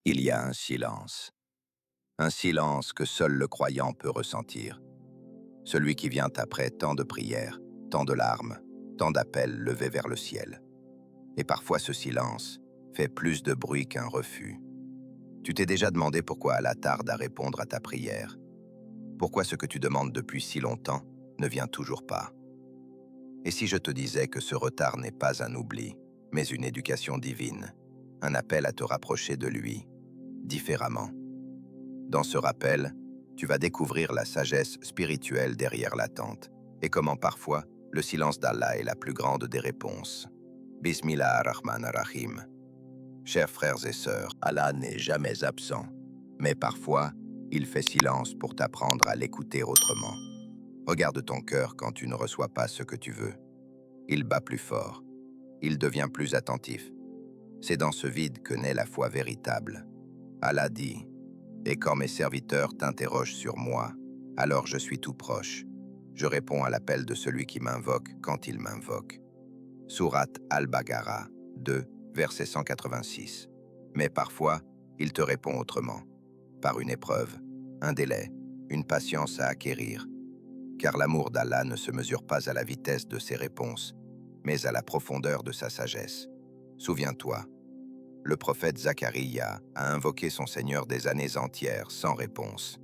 Il y a un silence que seul le croyant peut ressentir, celui qui vient après tant de prières, tant de larmes, tant d'appels levés vers le ciel. Et parfois ce silence fait plus de bruit qu'un refus. Tu t'es déjà demandé pourquoi Allah tarde à répondre à ta prière? Pourquoi ce que tu demandes depuis si longtemps ne vient toujours pas? Et si je te disais que ce retard n'est pas un oubli, mais une éducation divine, un appel à te rapprocher de lui, différemment? Dans ce rappel, tu vas découvrir la sagesse spirituelle derrière l'attente et comment parfois le silence d'Allah est la plus grande des réponses. Bismillah ar-Rahman ar-Rahim. Chers frères et sœurs, Allah n'est jamais absent, mais parfois, il fait silence pour t'apprendre à l'écouter autrement. Regarde ton cœur quand tu ne reçois pas ce que tu veux. Il bat plus fort. Il devient plus attentif. C'est dans ce vide que naît la foi véritable. Allah dit: « Et quand mes serviteurs t'interrogent sur moi, alors je suis tout proche. Je réponds à l'appel de celui qui m'invoque quand il m'invoque. » Sourate Al-Baqarah 2, verset 186. Mais parfois, il te répond autrement, par une épreuve, un délai, une patience à acquérir. Car l'amour d'Allah ne se mesure pas à la vitesse de ses réponses, mais à la profondeur de sa sagesse. Souviens-toi, le prophète Zacharia a invoqué son Seigneur des années entières sans réponse.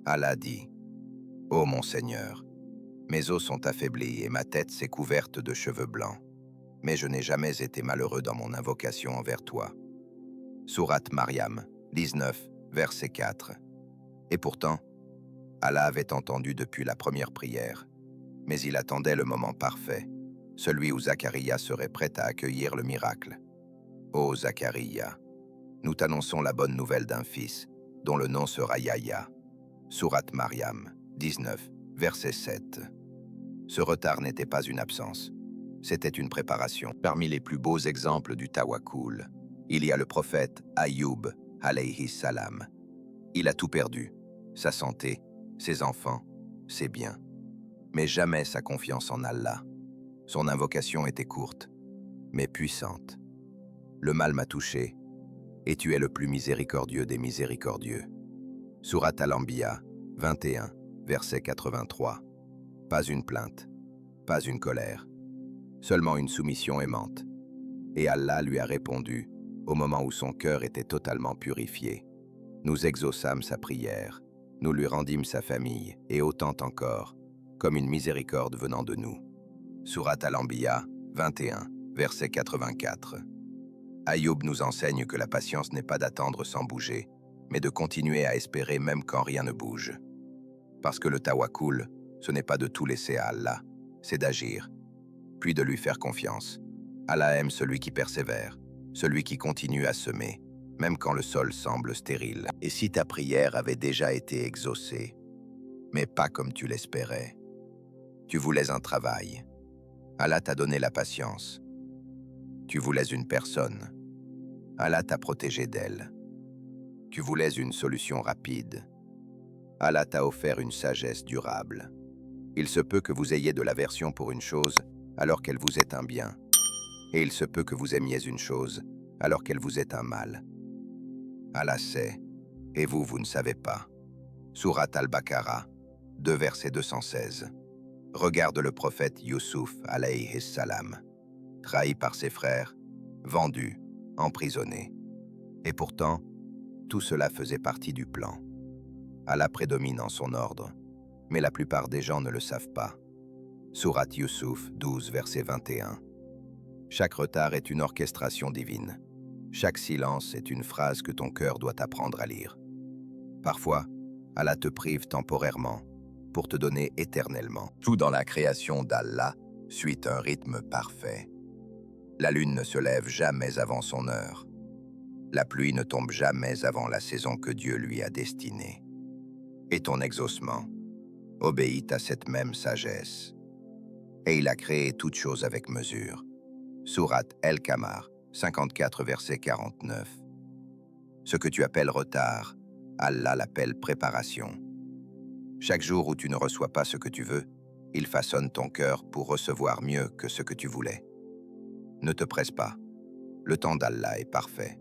Allah dit: « Ô mon Seigneur, mes os sont affaiblis et ma tête s'est couverte de cheveux blancs. Mais je n'ai jamais été malheureux dans mon invocation envers toi. » Sourate Maryam 19, verset 4. Et pourtant, Allah avait entendu depuis la première prière, mais il attendait le moment parfait, celui où Zacharia serait prêt à accueillir le miracle. Ô Zacharia, nous t'annonçons la bonne nouvelle d'un fils, dont le nom sera Yahya. Sourate Maryam 19, verset 7. Ce retard n'était pas une absence, c'était une préparation. Parmi les plus beaux exemples du tawakkul, il y a le prophète Ayyub, alayhi salam. Il a tout perdu, sa santé, ses enfants, ses biens, mais jamais sa confiance en Allah. Son invocation était courte, mais puissante. Le mal m'a touché, et tu es le plus miséricordieux des miséricordieux. Sourate Al-Anbiya 21, verset 83. Pas une plainte, pas une colère, seulement une soumission aimante. Et Allah lui a répondu au moment où son cœur était totalement purifié. Nous exaucâmes sa prière, nous lui rendîmes sa famille, et autant encore, comme une miséricorde venant de nous. Sourate Al-Anbiya 21, verset 84. Ayyub nous enseigne que la patience n'est pas d'attendre sans bouger, mais de continuer à espérer même quand rien ne bouge. Parce que le tawakkul, ce n'est pas de tout laisser à Allah, c'est d'agir, puis de lui faire confiance. Allah aime celui qui persévère, celui qui continue à semer, même quand le sol semble stérile. Et si ta prière avait déjà été exaucée, mais pas comme tu l'espérais, tu voulais un travail, Allah t'a donné la patience. Tu voulais une personne, Allah t'a protégé d'elle. Tu voulais une solution rapide, Allah t'a offert une sagesse durable. Il se peut que vous ayez de l'aversion pour une chose alors qu'elle vous est un bien, et il se peut que vous aimiez une chose alors qu'elle vous est un mal. Allah sait, et vous, vous ne savez pas. Sourate Al-Baqarah 2, verset 216. Regarde le prophète Youssouf, alayhi salam, trahi par ses frères, vendu, emprisonné. Et pourtant, tout cela faisait partie du plan. Allah prédomine en son ordre, mais la plupart des gens ne le savent pas. Sourate Youssouf 12, verset 21. Chaque retard est une orchestration divine. Chaque silence est une phrase que ton cœur doit apprendre à lire. Parfois, Allah te prive temporairement pour te donner éternellement. Tout dans la création d'Allah suit un rythme parfait. La lune ne se lève jamais avant son heure. La pluie ne tombe jamais avant la saison que Dieu lui a destinée. Et ton exaucement obéit à cette même sagesse. Et il a créé toutes choses avec mesure. Sourate El-Qamar 54, verset 49. Ce que tu appelles retard, Allah l'appelle préparation. Chaque jour où tu ne reçois pas ce que tu veux, il façonne ton cœur pour recevoir mieux que ce que tu voulais. Ne te presse pas. Le temps d'Allah est parfait.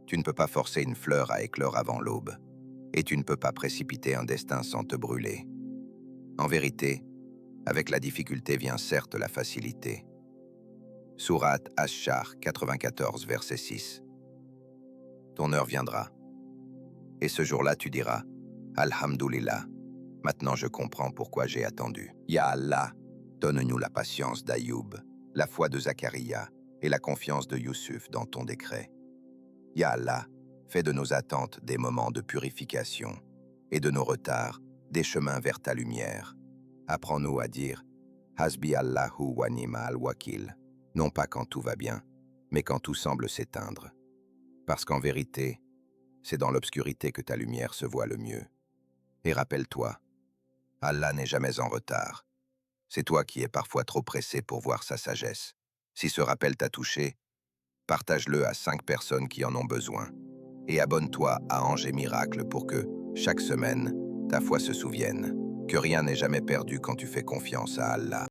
Tu ne peux pas forcer une fleur à éclore avant l'aube, et tu ne peux pas précipiter un destin sans te brûler. En vérité, avec la difficulté vient certes la facilité. Sourate Ash-Shar 94, verset 6. Ton heure viendra. Et ce jour-là, tu diras « Alhamdulillah, maintenant je comprends pourquoi j'ai attendu. Ya Allah, donne-nous la patience d'Ayoub, la foi de Zacharia et la confiance de Youssouf dans ton décret. Ya Allah, fais de nos attentes des moments de purification et de nos retards des chemins vers ta lumière. Apprends-nous à dire « Hasbi Allahu wa ni'mal wakil », non pas quand tout va bien, mais quand tout semble s'éteindre. Parce qu'en vérité, c'est dans l'obscurité que ta lumière se voit le mieux. Et rappelle-toi, Allah n'est jamais en retard. C'est toi qui es parfois trop pressé pour voir sa sagesse. Si ce rappel t'a touché, partage-le à 5 personnes qui en ont besoin. Et abonne-toi à Ange et Miracle pour que, chaque semaine, ta foi se souvienne que rien n'est jamais perdu quand tu fais confiance à Allah.